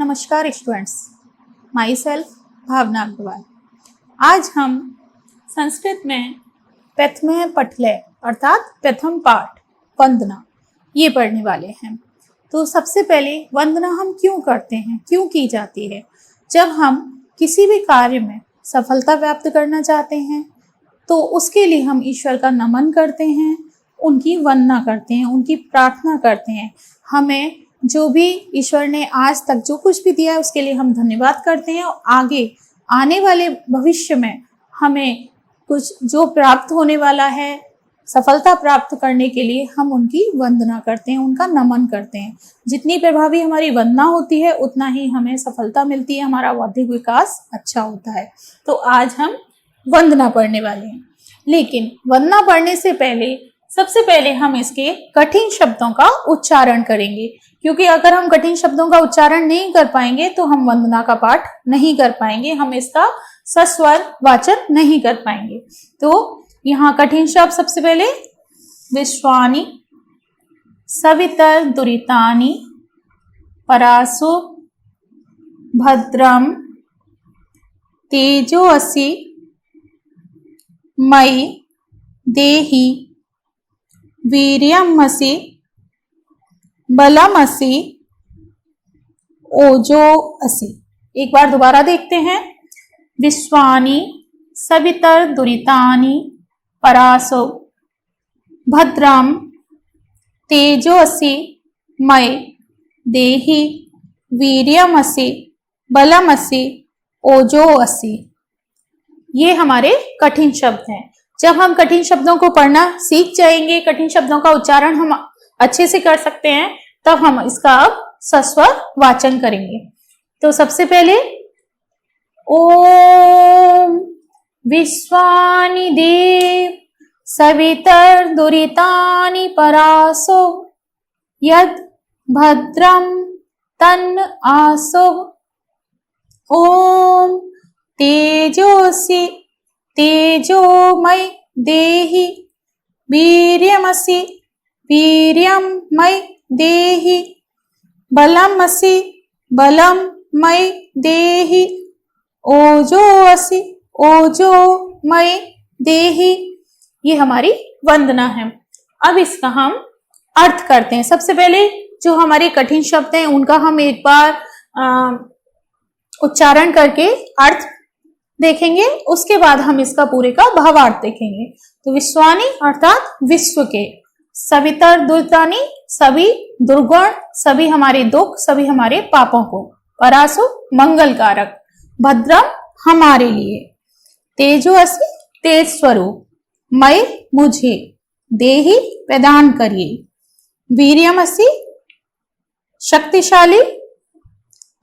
नमस्कार students, my self भावना अग्रवाल। आज हम संस्कृत में प्रथम पठले अर्थात प्रथम पाठ वंदना ये पढ़ने वाले हैं। तो सबसे पहले वंदना हम क्यों करते हैं, क्यों की जाती है? जब हम किसी भी कार्य में सफलता प्राप्त करना चाहते हैं तो उसके लिए हम ईश्वर का नमन करते हैं, उनकी वंदना करते हैं, उनकी प्रार्थना करते हैं। हमें जो भी ईश्वर ने आज तक जो कुछ भी दिया है उसके लिए हम धन्यवाद करते हैं और आगे आने वाले भविष्य में हमें कुछ जो प्राप्त होने वाला है, सफलता प्राप्त करने के लिए हम उनकी वंदना करते हैं, उनका नमन करते हैं। जितनी प्रभावी हमारी वंदना होती है उतना ही हमें सफलता मिलती है, हमारा बौद्धिक विकास अच्छा होता है। तो आज हम वंदना पढ़ने वाले हैं, लेकिन वंदना पढ़ने से पहले सबसे पहले हम इसके कठिन शब्दों का उच्चारण करेंगे, क्योंकि अगर हम कठिन शब्दों का उच्चारण नहीं कर पाएंगे तो हम वंदना का पाठ नहीं कर पाएंगे, हम इसका सस्वर वाचन नहीं कर पाएंगे। तो यहाँ कठिन शब्द सबसे पहले विश्वानि, सवितर दुरितानि, परासु, भद्रम, तेजो असि, मयि देहि, वीर्यमसि, बलमसि, ओजो असि। एक बार दोबारा देखते हैं। विश्वानि, सवितर दुरितानि, परासो, भद्रम, तेजो असि, मयि देहि, वीर्यमसि, बलमसि, ओजो असि। ये हमारे कठिन शब्द हैं। जब हम कठिन शब्दों को पढ़ना सीख जाएंगे, कठिन शब्दों का उच्चारण हम अच्छे से कर सकते हैं, तब हम इसका अब सस्वर वाचन करेंगे। तो सबसे पहले ओम विश्वानि देव सवितर दुरितानि परासो यद भद्रम तन्न आसो। ओम तेजोसि तेजोमयि देहि, वीर्यमसि वीर्यमयि देहि, बलमसि बलमयि देहि, ओजोऽसि ओजोमयि देहि। ये हमारी वंदना है। अब इसका हम अर्थ करते हैं। सबसे पहले जो हमारे कठिन शब्द हैं उनका हम एक बार उच्चारण करके अर्थ देखेंगे, उसके बाद हम इसका पूरे का भावार्थ देखेंगे। तो विश्वानि अर्थात विश्व के, सवितर दुरितानि सभी दुर्गुण, सभी हमारे दुख, सभी हमारे पापों को, परासु मंगल कारक, भद्रम हमारे लिए, तेजो असि तेज स्वरूप, मयि मुझे, देहि प्रदान करिए, वीर्यमसि शक्तिशाली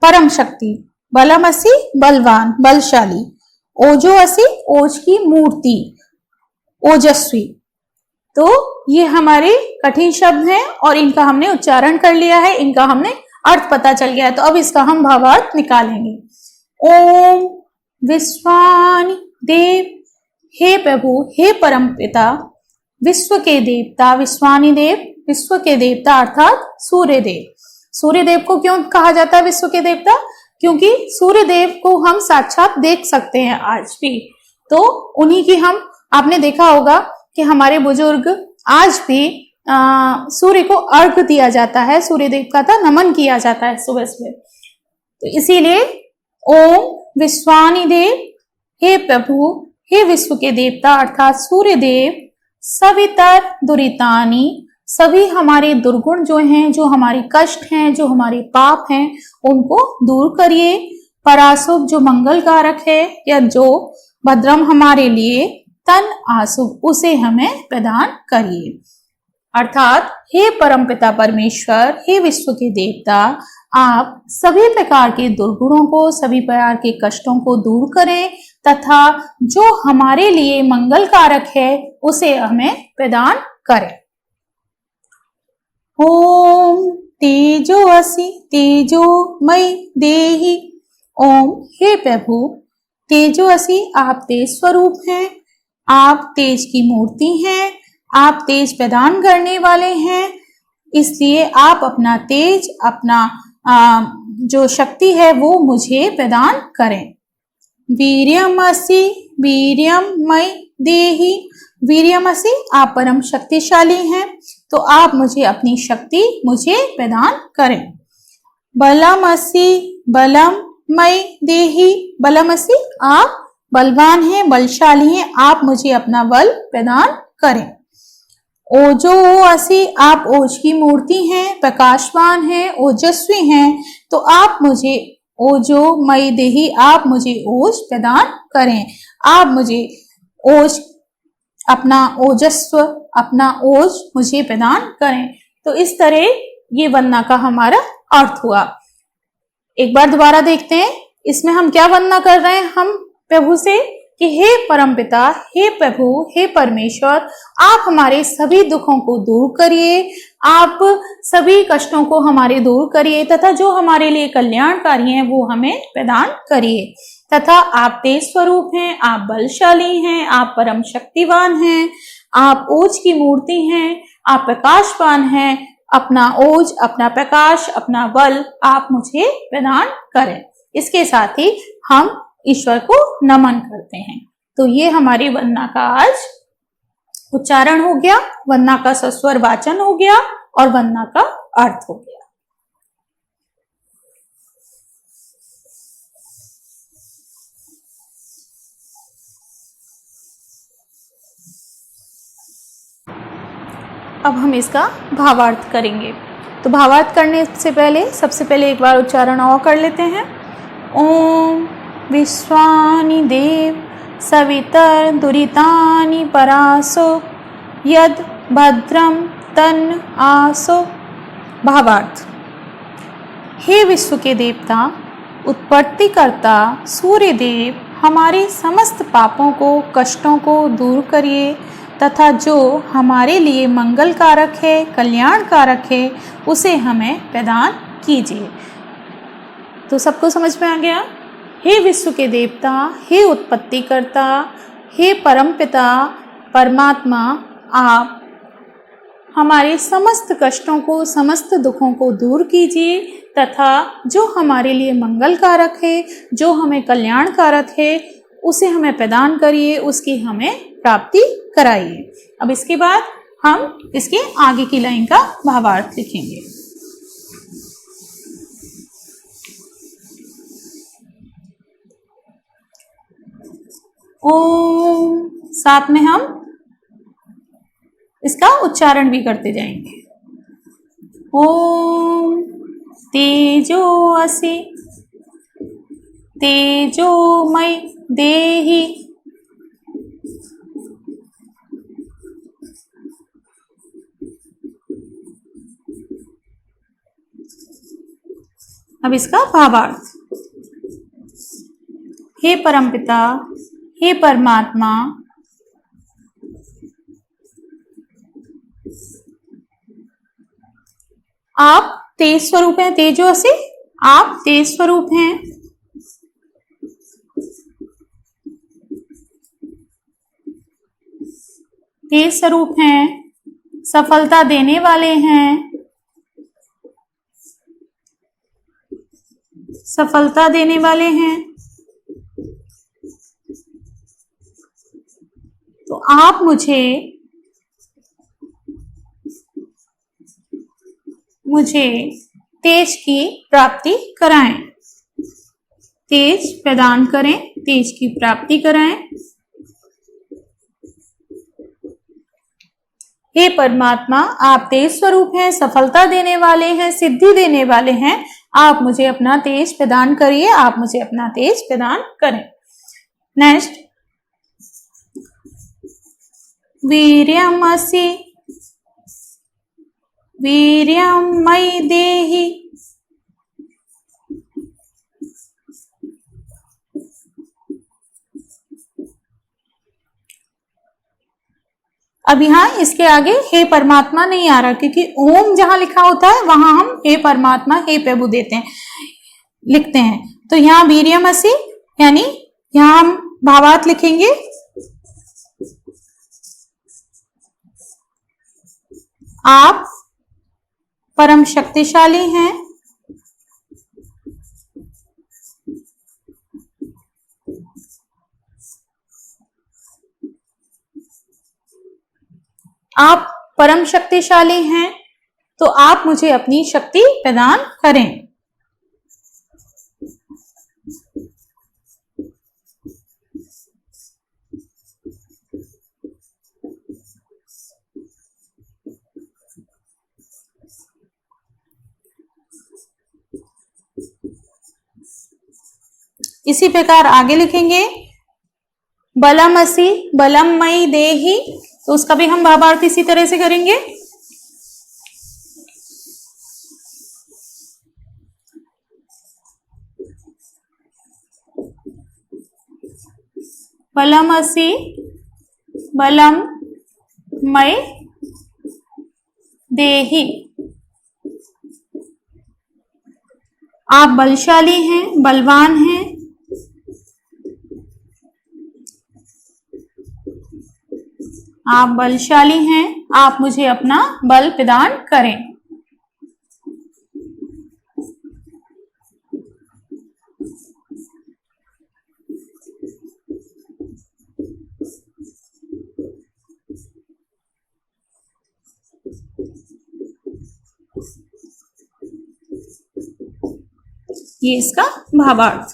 परम शक्ति, बलमसि बलवान बलशाली, ओजो असि ओज की मूर्ति ओजस्वी। तो ये हमारे कठिन शब्द हैं और इनका हमने उच्चारण कर लिया है, इनका हमने अर्थ पता चल गया है। तो अब इसका हम भावार्थ निकालेंगे। ओम विश्वानि देव, हे प्रभु, हे परम पिता, विश्व के देवता, विश्वानि देव विश्व के देवता अर्थात सूर्य देव। सूर्य देव को क्यों कहा जाता है विश्व के देवता? क्योंकि सूर्य देव को हम साक्षात देख सकते हैं आज भी। तो उन्हीं की हम, आपने देखा होगा कि हमारे बुजुर्ग आज भी सूर्य को अर्घ्य दिया जाता है, सूर्य देवता का नमन किया जाता है सुबह सुबह। तो इसीलिए ओम विश्वानि देव, हे प्रभु, हे विश्व के देवता अर्थात सूर्य देव, सवितर दुरितानि सभी हमारे दुर्गुण जो हैं, जो हमारे कष्ट हैं, जो हमारे पाप हैं, उनको दूर करिए। परासुभ जो मंगल कारक है, या जो भद्रम हमारे लिए, तन आसुभ उसे हमें प्रदान करिए। अर्थात हे परमपिता परमेश्वर, हे विश्व के देवता, आप सभी प्रकार के दुर्गुणों को, सभी प्रकार के कष्टों को दूर करें तथा जो हमारे लिए मंगल कारक है उसे हमें प्रदान करें। ओम तेजो असि तेजोमयि देहि। ओम हे प्रभु, तेजो असि आप तेज स्वरूप हैं, आप तेज की मूर्ति हैं, आप तेज प्रदान करने वाले हैं, इसलिए आप अपना तेज, अपना जो शक्ति है वो मुझे प्रदान करें। वीर्यमसि वीर्यमयि देहि। वीर्यमसि, आप परम शक्तिशाली हैं, तो आप मुझे अपनी शक्ति मुझे प्रदान करें। बलमसि बलमयि देहि। बलमसि, आप बलवान हैं, बलशाली हैं, आप मुझे अपना बल प्रदान करें। ओजो असि, आप ओज की मूर्ति हैं, प्रकाशवान हैं, ओजस्वी हैं, तो आप मुझे ओजो मई देहि, आप मुझे ओज प्रदान करें। आप मुझे ओज, अपना ओजस्व, अपना ओज मुझे प्रदान करें। तो इस तरह ये वंदना का हमारा अर्थ हुआ। एक बार दोबारा देखते हैं, इसमें हम क्या वंदना कर रहे हैं हम प्रभु से कि हे परमपिता, हे प्रभु, हे परमेश्वर, आप हमारे सभी दुखों को दूर करिए, आप सभी कष्टों को हमारे दूर करिए तथा जो हमारे लिए कल्याणकारी हैं वो हमें प्रदान करिए। तथा आप तेज स्वरूप हैं, आप बलशाली हैं, आप परम शक्तिवान हैं, आप ओज की मूर्ति हैं, आप प्रकाशवान हैं, अपना ओज, अपना प्रकाश, अपना बल आप मुझे प्रदान करें। इसके साथ ही हम ईश्वर को नमन करते हैं। तो ये हमारी वंदना का आज उच्चारण हो गया, वंदना का सस्वर वाचन हो गया और वंदना का अर्थ हो गया। अब हम इसका भावार्थ करेंगे। तो भावार्थ करने से पहले सबसे पहले एक बार उच्चारण और कर लेते हैं। ओम विश्वानि देव सवितर्दुरितानि परासो यद भद्रम तन्न आसो। भावार्थ। हे विश्व के देवता, उत्पत्तिकर्ता सूर्यदेव, हमारे समस्त पापों को, कष्टों को दूर करिए तथा जो हमारे लिए मंगल कारक है, कल्याण कारक है, उसे हमें प्रदान कीजिए। तो सबको समझ में आ गया? हे विश्व के देवता, हे उत्पत्तिकर्ता, हे परमपिता परमात्मा, आप हमारे समस्त कष्टों को, समस्त दुखों को दूर कीजिए तथा जो हमारे लिए मंगल कारक है, जो हमें कल्याण कारक है, उसे हमें प्रदान करिए, उसकी हमें प्राप्ति कराइए। अब इसके बाद हम इसके आगे की लाइन का भावार्थ लिखेंगे। ओम, साथ में हम इसका उच्चारण भी करते जाएंगे। ओम तेजो असि तेजोमयि देहि। अब इसका भावार्थ। हे परमपिता, हे परमात्मा, आप तेज स्वरूप हैं, तेजो से आप तेज स्वरूप हैं, तेज स्वरूप हैं, सफलता देने वाले हैं, सफलता देने वाले हैं। तो आप मुझे तेज की प्राप्ति कराएं, तेज प्रदान करें, तेज की प्राप्ति कराएं। हे परमात्मा, आप तेज स्वरूप हैं, सफलता देने वाले हैं, सिद्धि देने वाले हैं, आप मुझे अपना तेज प्रदान करिए, आप मुझे अपना तेज प्रदान करें। नेक्स्ट, वीर्यमसि वीर्यमयि देहि। अब यहाँ इसके आगे हे परमात्मा नहीं आ रहा, क्योंकि ओम जहां लिखा होता है वहां हम हे परमात्मा, हे प्रभु देते हैं, लिखते हैं। तो यहाँ वीर्यमसि, यानी यहाँ हम भावार्थ लिखेंगे। आप परम शक्तिशाली हैं, आप परम शक्तिशाली हैं, तो आप मुझे अपनी शक्ति प्रदान करें। इसी प्रकार आगे लिखेंगे बलमसि बलममयि देहि, तो उसका भी हम भावार्थ इसी तरह से करेंगे। बलमसि बलममयि देहि, आप बलशाली हैं, बलवान हैं। आप बलशाली हैं, आप मुझे अपना बल प्रदान करें। ये इसका भावार्थ।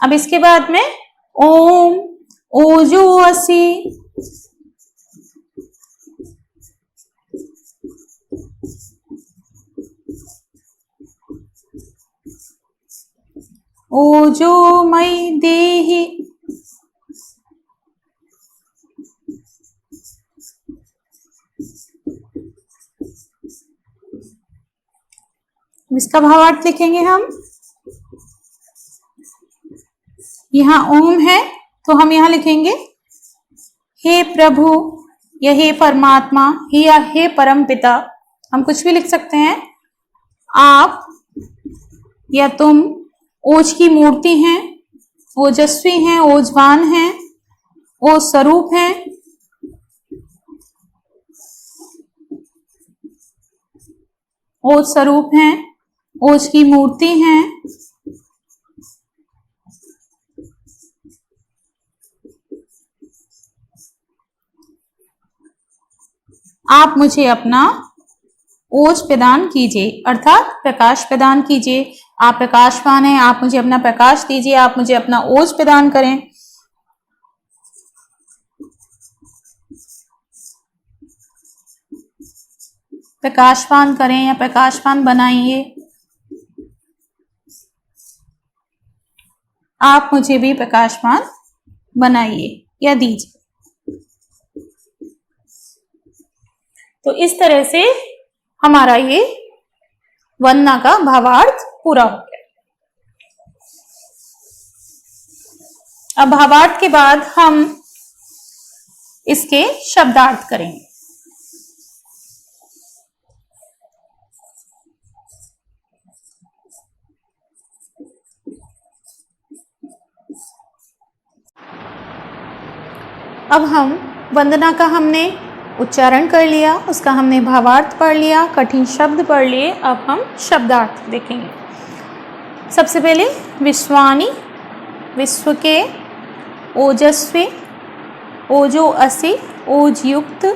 अब इसके बाद में ओम ओजो असि, ओजो मयि देहि, इसका भावार्थ लिखेंगे हम। यहाँ ओम है तो हम यहाँ लिखेंगे हे प्रभु, या हे परमात्मा, या हे परम पिता, हम कुछ भी लिख सकते हैं। आप या तुम ओज की मूर्ति हैं, ओजस्वी हैं, ओजवान हैं, ओज स्वरूप हैं। ओज स्वरूप हैं, ओज की मूर्ति हैं। आप मुझे अपना ओज प्रदान कीजिए, अर्थात प्रकाश प्रदान कीजिए। आप प्रकाशवान हैं, आप मुझे अपना प्रकाश दीजिए, आप मुझे अपना ओज प्रदान करें। प्रकाशवान करें या प्रकाशवान बनाइए। आप मुझे भी प्रकाशवान बनाइए या दीजिए। तो इस तरह से हमारा ये वंदना का भावार्थ पूरा हो गया। अब भावार्थ के बाद हम इसके शब्दार्थ करेंगे। अब हम वंदना का हमने उच्चारण कर लिया, उसका हमने भावार्थ पढ़ लिया, कठिन शब्द पढ़ लिए। अब हम शब्दार्थ देखेंगे। सबसे पहले विश्वानि, विश्व के, ओजस्वी, ओजो असि, ओज युक्त,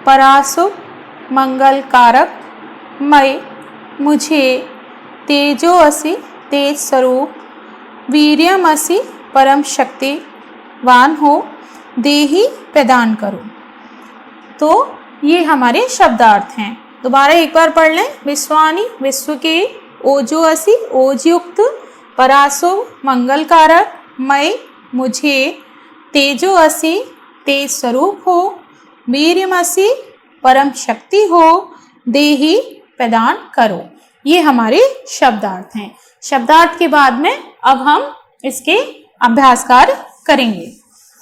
पराशुभ, मंगल कारक, मय, मुझे, तेजो असि, तेज स्वरूप, वीर्यम असि, परम शक्तिवान हो, देहि प्रदान करो। तो ये हमारे शब्दार्थ हैं। दोबारा एक बार पढ़ लें। विश्वानि, विश्व के, ओजो असि, ओज युक्त, पराशुभ, मंगल कारक, मय, मुझे, तेजो असि, तेज स्वरूप हो, वीर्यमसि, परम शक्ति हो, देहि प्रदान करो। ये हमारे शब्दार्थ हैं। शब्दार्थ के बाद में अब हम इसके अभ्यास कार्य करेंगे।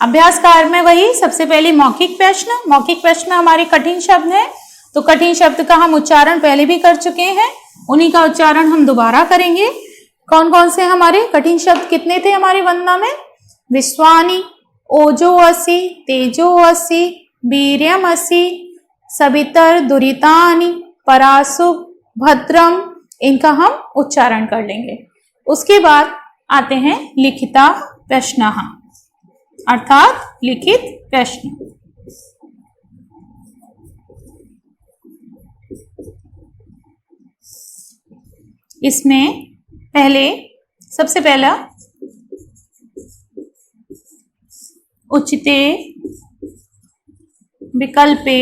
अभ्यास कार्य में वही सबसे पहले मौखिक प्रश्न। मौखिक प्रश्न में हमारे कठिन शब्द हैं, तो कठिन शब्द का हम उच्चारण पहले भी कर चुके हैं, उन्हीं का उच्चारण हम दोबारा करेंगे। कौन कौन से हमारे कठिन शब्द कितने थे हमारी वंदना में? विश्वानि, ओजो असि, तेजो असि, वीर्यम असि, सवितर दुरितानि, पराशुभ, भद्रम, इनका हम उच्चारण कर लेंगे। उसके बाद आते हैं लिखिता प्रश्नः। अर्थात लिखित प्रश्न। इसमें सबसे पहला उचिते विकल्पे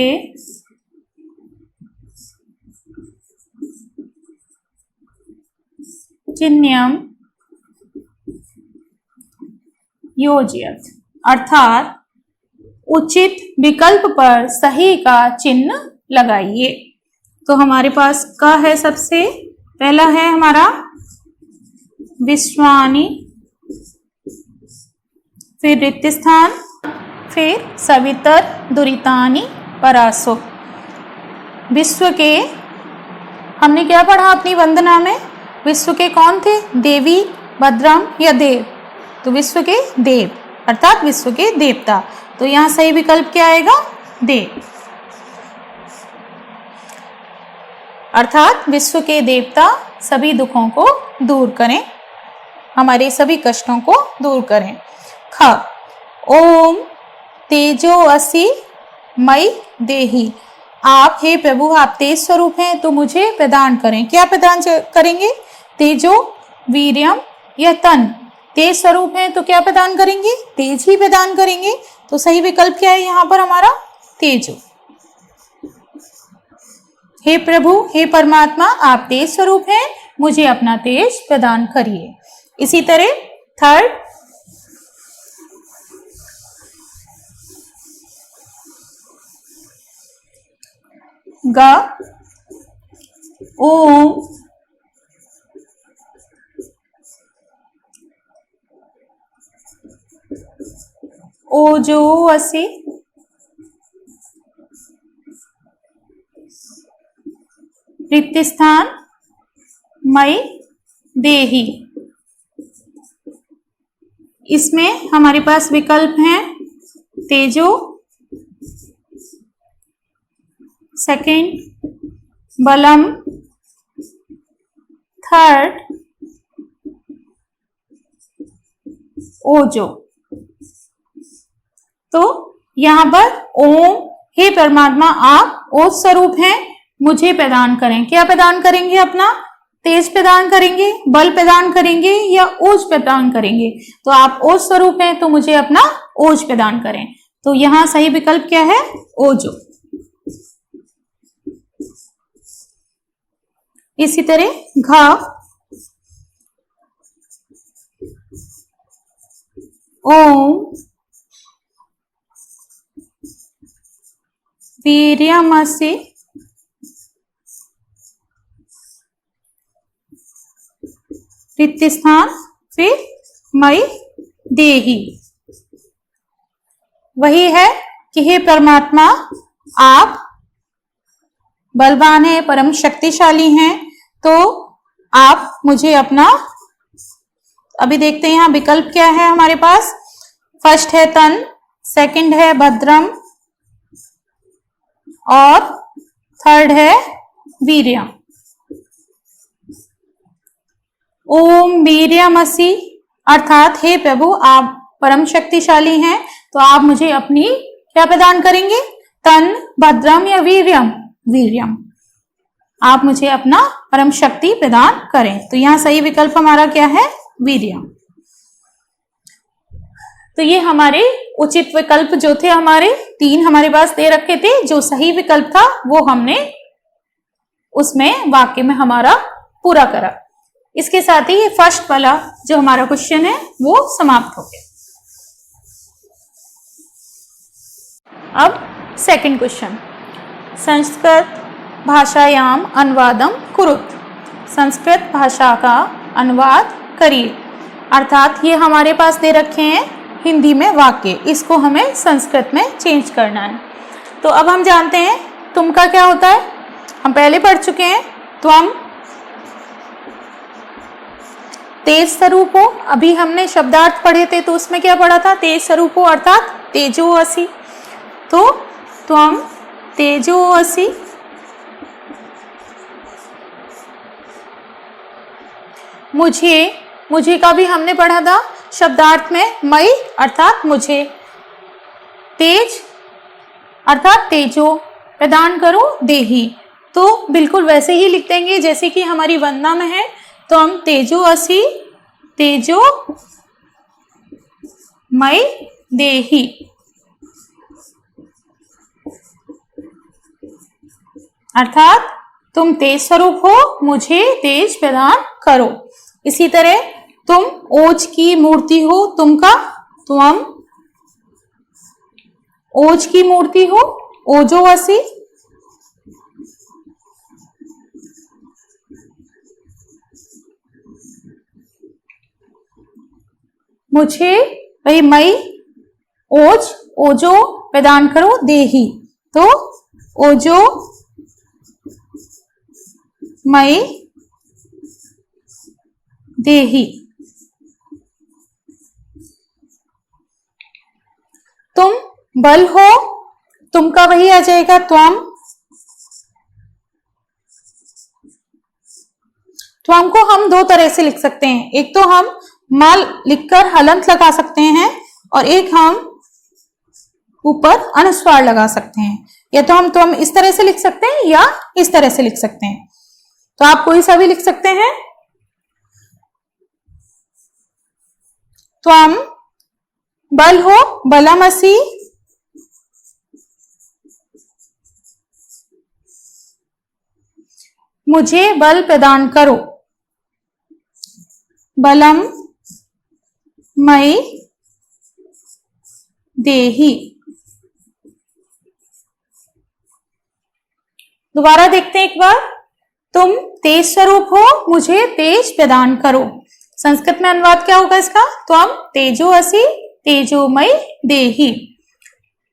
चिह्नम योजयत, अर्थात उचित विकल्प पर सही का चिन्ह लगाइए। तो हमारे पास का है, सबसे पहला है हमारा विश्वानि, फिर रिक्तस्थान, फिर सवितर दुरितानि परासो। विश्व के हमने क्या पढ़ा अपनी वंदना में? विश्व के कौन थे? देवी, भद्रम या देव? तो विश्व के देव अर्थात विश्व के देवता। तो यहां सही विकल्प क्या आएगा? देव, अर्थात विश्व के देवता सभी दुखों को दूर करें, हमारे सभी कष्टों को दूर करें। ख, ओम तेजो असि मई देहि, आप हे प्रभु आप तेज स्वरूप हैं तो मुझे प्रदान करें। क्या प्रदान करेंगे? तेजो, वीर्यम या तन। तेज स्वरूप हैं तो क्या प्रदान करेंगे? तेज ही प्रदान करेंगे। तो सही विकल्प क्या है यहाँ पर हमारा? तेजो। हे प्रभु, हे परमात्मा, आप तेज स्वरूप हैं, मुझे अपना तेज प्रदान करिए। इसी तरह थर्ड, ग, ओम ओजो असि रिक्तस्थान मई देहि। इसमें हमारे पास विकल्प हैं तेजो, सेकंड बलम, थर्ड ओजो। तो यहां पर ओम, हे परमात्मा आप ओज स्वरूप हैं, मुझे प्रदान करें। क्या प्रदान करेंगे? अपना तेज प्रदान करेंगे, बल प्रदान करेंगे या ओज प्रदान करेंगे? तो आप ओज स्वरूप हैं तो मुझे अपना ओज प्रदान करें। तो यहां सही विकल्प क्या है? ओजो। इसी तरह घ, ओम वीर्यमसि रिक्तस्थान, फिर मई देहि। वही है कि हे परमात्मा आप बलवान हैं, परम शक्तिशाली हैं, तो आप मुझे अपना, अभी देखते हैं यहाँ विकल्प क्या है हमारे पास। फर्स्ट है तन, सेकंड है भद्रम और थर्ड है वीर्यम। ओम वीर्यमसि, अर्थात हे प्रभु आप परम शक्तिशाली हैं तो आप मुझे अपनी क्या प्रदान करेंगे? तन, भद्रम या वीर्यम? वीर्यम। आप मुझे अपना परम शक्ति प्रदान करें। तो यहाँ सही विकल्प हमारा क्या है? वीर्यम। तो ये हमारे उचित विकल्प जो थे, हमारे 3 हमारे पास दे रखे थे। जो सही विकल्प था वो हमने उसमें वाक्य में हमारा पूरा करा। इसके साथ ही ये फर्स्ट वाला जो हमारा क्वेश्चन है वो समाप्त हो गया। अब सेकंड क्वेश्चन, संस्कृत भाषायाम अनुवादम कुरुत, संस्कृत भाषा का अनुवाद करिए। अर्थात ये हमारे पास दे रखे हैं हिंदी में वाक्य, इसको हमें संस्कृत में चेंज करना है। तो अब हम जानते हैं तुम का क्या होता है, हम पहले पढ़ चुके हैं। त्वम तेज स्वरूप हो, अभी हमने शब्दार्थ पढ़े थे तो उसमें क्या पढ़ा था? तेज स्वरूप हो अर्थात तेजो असि। तो त्वम तेजो असि, मुझे का भी हमने पढ़ा था शब्दार्थ में मई अर्थात मुझे, तेज अर्थात तेजो, प्रदान करो देही। तो बिल्कुल वैसे ही लिख देंगे जैसे कि हमारी वंदना में है। तो हम तेजो असि तेजो मई देही, अर्थात तुम तेज स्वरूप हो, मुझे तेज प्रदान करो। इसी तरह तुम ओज की मूर्ति हो, तुम का त्वम, ओज की मूर्ति हो, ओजो असि, मुझे वही मई, ओज, ओजो प्रदान करो देही। तो ओजो मई देही। तुम बल हो, तुम का वही आ जाएगा त्वम, त्वम को हम दो तरह से लिख सकते हैं। एक तो हम माल लिखकर हलंत लगा सकते हैं और एक हम ऊपर अनुस्वार लगा सकते हैं। या तो हम त्वम इस तरह से लिख सकते हैं या इस तरह से लिख सकते हैं। तो आप कोई सा भी लिख सकते हैं। त्वम बल हो, बलमसि, मुझे बल प्रदान करो, बलम मई देही। दोबारा देखते हैं एक बार। तुम तेज स्वरूप हो, मुझे तेज प्रदान करो। संस्कृत में अनुवाद क्या होगा इसका? त्वम तेजो असि तेजोमयी देही।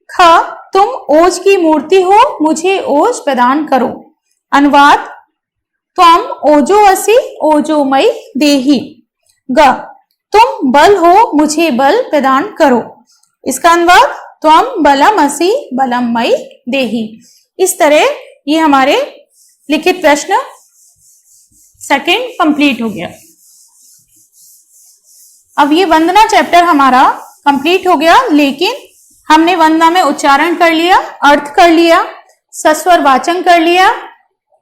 ख, तुम ओज की मूर्ति हो, मुझे ओज प्रदान करो। अनुवाद, त्वम ओजो असि ओजोमयी देही। ग, तुम बल हो, मुझे बल प्रदान करो। इसका अनुवाद, त्वम बलम असि बलमयी देही। इस तरह ये हमारे लिखित प्रश्न सेकंड कंप्लीट हो गया। अब ये वंदना चैप्टर हमारा कंप्लीट हो गया, लेकिन हमने वंदना में उच्चारण कर लिया, अर्थ कर लिया, सस्वर वाचन कर लिया,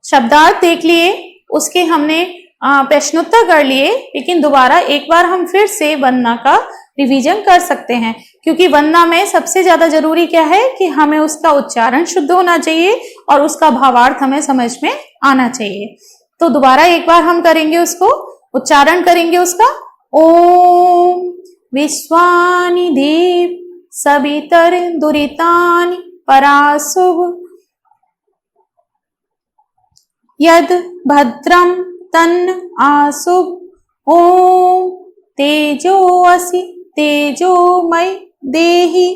शब्दार्थ देख लिए, उसके हमने प्रश्नोत्तर कर लिए। लेकिन दोबारा एक बार हम फिर से वंदना का रिवीजन कर सकते हैं, क्योंकि वंदना में सबसे ज्यादा जरूरी क्या है कि हमें उसका उच्चारण शुद्ध होना चाहिए और उसका भावार्थ हमें समझ में आना चाहिए। तो दोबारा एक बार हम करेंगे, उसको उच्चारण करेंगे उसका। ओम विश्वानि देव सवितर दुरितानि पराशुभ यद भद्रम तन्न आशुभ। ओम तेजो असि तेजोमयी देहि।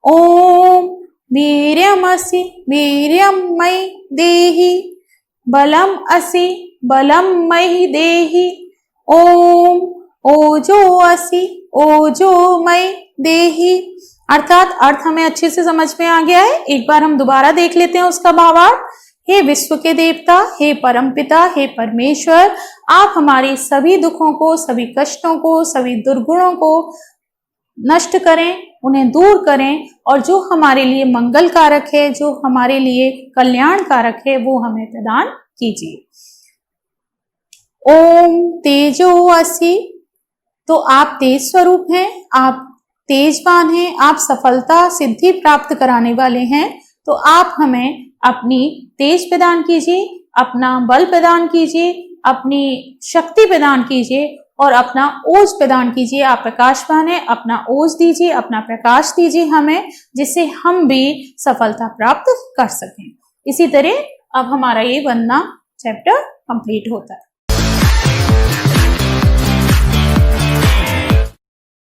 ओम वीर्यमसि वीर्यमयी देहि। बलम असि बलमयी देहि। ओम ओजो असि ओजोमयी देहि। अर्थात अर्थ हमें अच्छे से समझ में आ गया है। एक बार हम दोबारा देख लेते हैं उसका भावार्थ। हे विश्व के देवता, हे परमपिता, हे परमेश्वर, आप हमारे सभी दुखों को, सभी कष्टों को, सभी दुर्गुणों को नष्ट करें, उन्हें दूर करें, और जो हमारे लिए मंगल कारक है, जो हमारे लिए कल्याण कारक है, वो हमें प्रदान कीजिए। ओम तेजो असि, तो आप तेज स्वरूप हैं, आप तेजवान हैं, आप सफलता सिद्धि प्राप्त कराने वाले हैं। तो आप हमें अपनी तेज प्रदान कीजिए, अपना बल प्रदान कीजिए, अपनी शक्ति प्रदान कीजिए और अपना ओज प्रदान कीजिए। आप प्रकाशवान हैं, अपना ओज दीजिए, अपना प्रकाश दीजिए हमें, जिससे हम भी सफलता प्राप्त कर सकें। इसी तरह अब हमारा ये वंदना चैप्टर कंप्लीट होता है।